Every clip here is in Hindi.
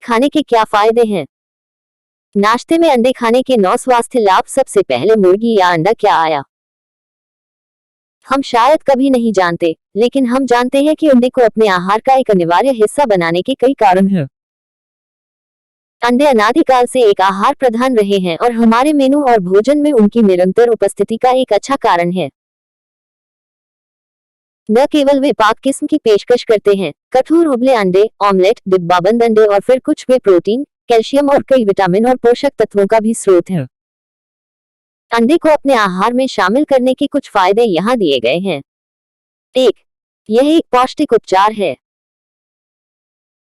खाने के क्या फायदे हैं? नाश्ते में अंडे खाने के 9 स्वास्थ्य लाभ। सबसे पहले, मुर्गी या अंडा क्या आया? हम शायद कभी नहीं जानते, लेकिन हम जानते हैं कि अंडे को अपने आहार का एक अनिवार्य हिस्सा बनाने के कई कारण हैं। अंडे अनादिकाल से एक आहार प्रधान रहे हैं और हमारे मेनू और भोजन में उनकी निरंतर उपस्थिति का एक अच्छा कारण है। न केवल वे पाक किस्म की पेशकश करते हैं, कठोर उबले अंडे, ऑमलेट, डिब्बाबंद अंडे और फिर कुछ वे प्रोटीन, कैल्शियम और कई विटामिन और पोषक तत्वों का भी स्रोत हैं। अंडे को अपने आहार में शामिल करने के कुछ फायदे यहाँ दिए गए हैं। 1. यह एक पौष्टिक उपचार है।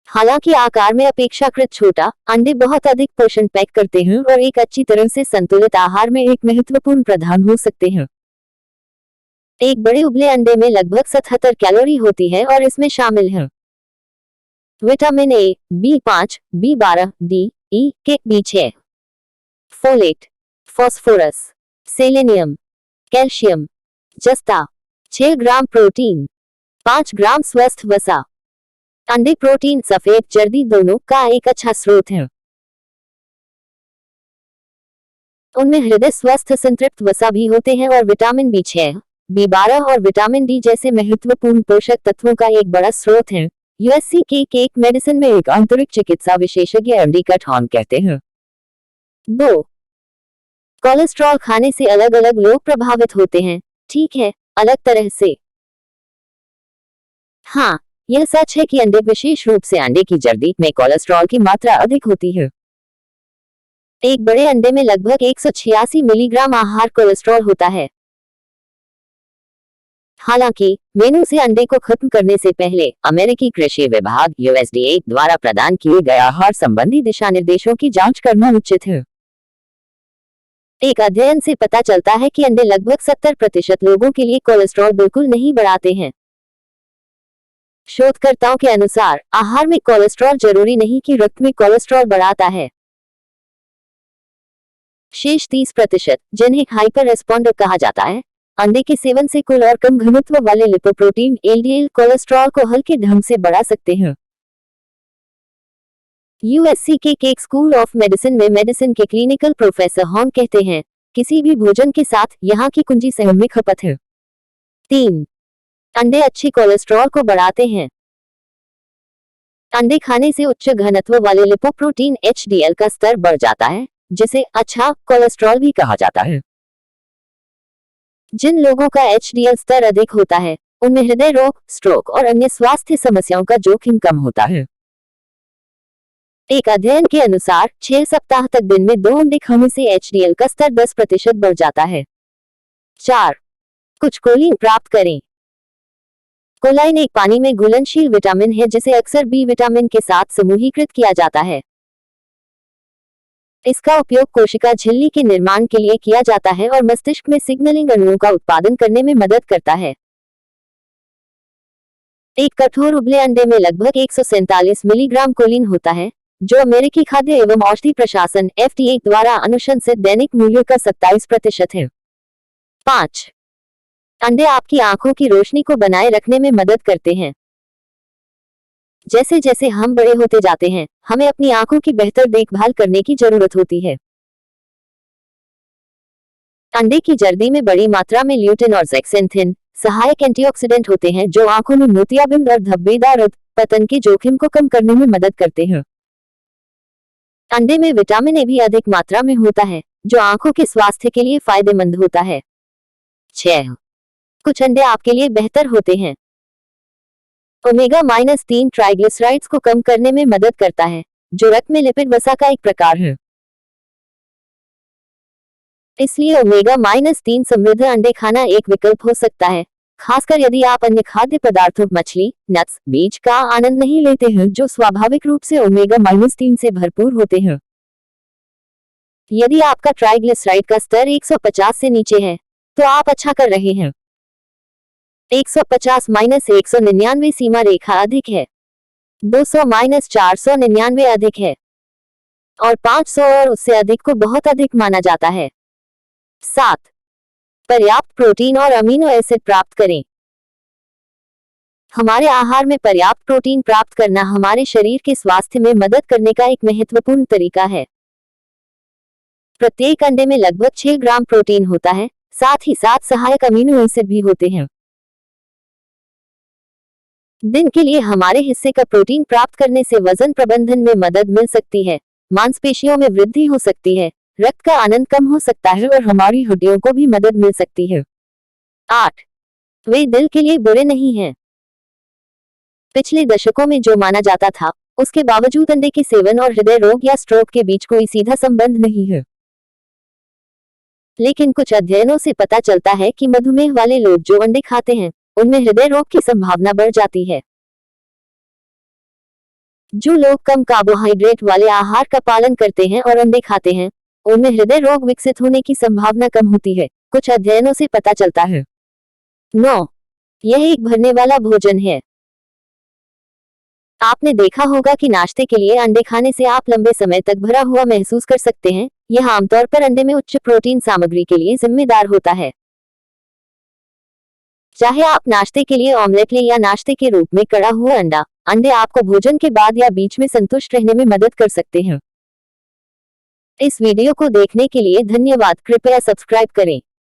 हालांकि आकार में अपेक्षाकृत छोटा, अंडे बहुत अधिक पोषण पैक करते हैं और एक अच्छी तरह से संतुलित आहार में एक महत्वपूर्ण प्रधान हो सकते हैं। एक बड़े उबले अंडे में लगभग 77 कैलोरी होती है और इसमें शामिल हैं vitamin A, B5, B12, D, E, के, B6, folate, phosphorus, selenium, calcium, जस्ता, 6 ग्राम प्रोटीन, 5 ग्राम स्वस्थ वसा। अंडे प्रोटीन, सफेद चर्बी दोनों का एक अच्छा स्रोत है। उनमें हृदय स्वस्थ संतृप्त वसा भी होते हैं और विटामिन B6, B12 और विटामिन डी जैसे महत्वपूर्ण पोषक तत्वों का एक बड़ा स्रोत है। यूएससी के केक मेडिसिन में एक आंतरिक चिकित्सा विशेषज्ञ एमडी कटहॉन कहते हैं। 2. कोलेस्ट्रॉल खाने से अलग अलग लोग प्रभावित होते हैं। ठीक है, अलग तरह से। हाँ, यह सच है कि अंडे, विशेष रूप से अंडे की जर्दी, में कोलेस्ट्रॉल की मात्रा अधिक होती है। एक बड़े अंडे में लगभग 186 मिलीग्राम आहार कोलेस्ट्रॉल होता है। हालांकि मेनू से अंडे को खत्म करने से पहले अमेरिकी कृषि विभाग USDA द्वारा प्रदान किए गए आहार संबंधी दिशा निर्देशों की जांच करना उचित है। एक अध्ययन से पता चलता है कि अंडे लगभग 70% लोगों के लिए कोलेस्ट्रॉल बिल्कुल नहीं बढ़ाते हैं। शोधकर्ताओं के अनुसार आहार में कोलेस्ट्रॉल जरूरी नहीं कि रक्त में कोलेस्ट्रॉल बढ़ाता है। शेष 30%, जिन्हें हाइपर रेस्पॉन्डर कहा जाता है, अंडे के सेवन से कुल और कम घनत्व वाले लिपोप्रोटीन LDL कोलेस्ट्रॉल को हल्के ढंग से बढ़ा सकते हैं। USC के केक स्कूल ऑफ मेडिसिन में मेडिसिन के क्लिनिकल प्रोफेसर हॉन कहते हैं, किसी भी भोजन के साथ यहाँ की कुंजी सहम में खपत है। 3. अंडे अच्छी कोलेस्ट्रॉल को बढ़ाते हैं। अंडे खाने से उच्च घनत्व वाले लिपोप्रोटीन HDL का स्तर बढ़ जाता है, जिसे अच्छा कोलेस्ट्रॉल भी कहा जाता है। जिन लोगों का HDL स्तर अधिक होता है, उनमें हृदय रोग, स्ट्रोक और अन्य स्वास्थ्य समस्याओं का जोखिम कम होता है। एक अध्ययन के अनुसार 6 सप्ताह तक दिन में 2 अंडे खाने से HDL का स्तर 10% बढ़ जाता है। 4. कुछ कोलिन प्राप्त करें। कोलाइन एक पानी में घुलनशील विटामिन है जिसे अक्सर B विटामिन के साथ समूहीकृत किया जाता है। इसका उपयोग कोशिका झिल्ली के निर्माण के लिए किया जाता है और मस्तिष्क में सिग्नलिंग अणुओं का उत्पादन करने में मदद करता है। एक कठोर उबले अंडे में लगभग 147 मिलीग्राम कोलिन होता है, जो अमेरिकी खाद्य एवं औषधि प्रशासन FDA द्वारा अनुशंसित दैनिक मूल्य का 27% है। 5. अंडे आपकी आंखों की रोशनी को बनाए रखने में मदद करते हैं। जैसे जैसे हम बड़े होते जाते हैं, हमें अपनी आंखों की बेहतर देखभाल करने की जरूरत होती है। अंडे की जर्दी में बड़ी मात्रा में ल्यूटिन और ज़ेक्सेंथिन सहायक एंटीऑक्सीडेंट होते हैं जो आंखों में मोतियाबिंद और धब्बेदार पतन के जोखिम को कम करने में मदद करते हैं। अंडे में विटामिन ए भी अधिक मात्रा में होता है, जो आंखों के स्वास्थ्य के लिए फायदेमंद होता है। 6. कुछ अंडे आपके लिए बेहतर होते हैं। ओमेगा-3 ट्राइग्लिसराइड्स को कम करने में मदद करता है, जो रक्त में लिपिड वसा का एक प्रकार है। इसलिए ओमेगा-3 समृद्ध अंडे खाना एक विकल्प हो सकता है, खासकर यदि आप अन्य खाद्य पदार्थों, मछली, नट्स, बीज का आनंद नहीं लेते हैं जो स्वाभाविक रूप से ओमेगा-3 से भरपूर होते हैं। यदि आपका ट्राइग्लिसराइड का स्तर 150 से नीचे है, तो आप अच्छा कर रहे हैं। 150-199 सीमा रेखा अधिक है, 200-499 अधिक है, और 500 और उससे अधिक को बहुत अधिक माना जाता है। 7. पर्याप्त प्रोटीन और अमीनो एसिड प्राप्त करें। हमारे आहार में पर्याप्त प्रोटीन प्राप्त करना हमारे शरीर के स्वास्थ्य में मदद करने का एक महत्वपूर्ण तरीका है। प्रत्येक अंडे में लगभग 6 ग्राम प्रोटीन होता है, साथ ही साथ सहायक अमीनो एसिड भी होते हैं। दिन के लिए हमारे हिस्से का प्रोटीन प्राप्त करने से वजन प्रबंधन में मदद मिल सकती है, मांसपेशियों में वृद्धि हो सकती है, रक्त का आनंद कम हो सकता है और हमारी हड्डियों को भी मदद मिल सकती है। 8. वे दिल के लिए बुरे नहीं हैं। पिछले दशकों में जो माना जाता था, उसके बावजूद अंडे के सेवन और हृदय रोग या स्ट्रोक के बीच कोई सीधा संबंध नहीं है। लेकिन कुछ अध्ययनों से पता चलता है कि मधुमेह वाले लोग जो अंडे खाते हैं, उनमें हृदय रोग की संभावना बढ़ जाती है। जो लोग कम कार्बोहाइड्रेट वाले आहार का पालन करते हैं और अंडे खाते हैं, उनमें हृदय रोग विकसित होने की संभावना कम होती है, कुछ अध्ययनों से पता चलता है। 9. यह एक भरने वाला भोजन है। आपने देखा होगा कि नाश्ते के लिए अंडे खाने से आप लंबे समय तक भरा हुआ महसूस कर सकते हैं। यह आमतौर पर अंडे में उच्च प्रोटीन सामग्री के लिए जिम्मेदार होता है। चाहे आप नाश्ते के लिए ऑमलेट लें या नाश्ते के रूप में कड़ा हुआ अंडा, अंडे आपको भोजन के बाद या बीच में संतुष्ट रहने में मदद कर सकते हैं। इस वीडियो को देखने के लिए धन्यवाद। कृपया सब्सक्राइब करें।